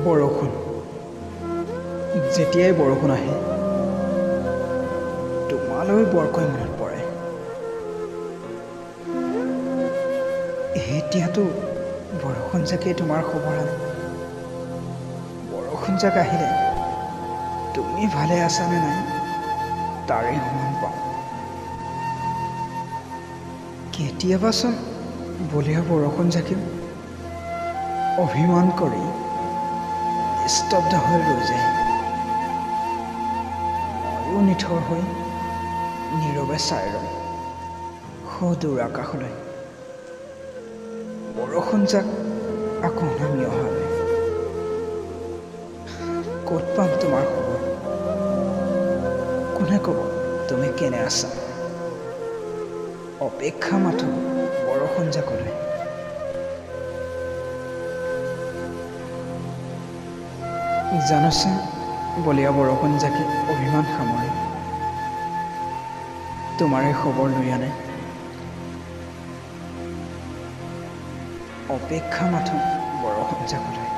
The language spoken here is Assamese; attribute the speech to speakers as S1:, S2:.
S1: বৰষুণ যেতিয়াই বৰষুণ আহে তোমালৈ বৰকৈ মনত পৰে। এতিয়াতো বৰষুণ জাকেই তোমাৰ খবৰ আনে। বৰষুণ জাক আহিলে তুমি ভালে আছানে নাই তাৰে সমান পাওঁ। কেতিয়াবাচোন বলিয়া বৰষুণ জাকেও অভিমান কৰি স্তব্ধ হৈ ৰৈ যায়। ময়ো নিথৰ হৈ নীৰৱে চাই ৰওঁ সুদূৰ আকাশলৈ। বৰষুণ জাক আকৌ নামি অহালৈ ক'ত পাম তোমাৰ খবৰ? কোনে ক'ব তুমি কেনে আছা? অপেক্ষা মাথো বৰষুণ জাকলৈ। জানোচোন বলিয়া বৰষুণ জাকে অভিমান সামৰি তোমাৰে খবৰ লৈ আনে। অপেক্ষা মাথো বৰষুণ জাকলৈ।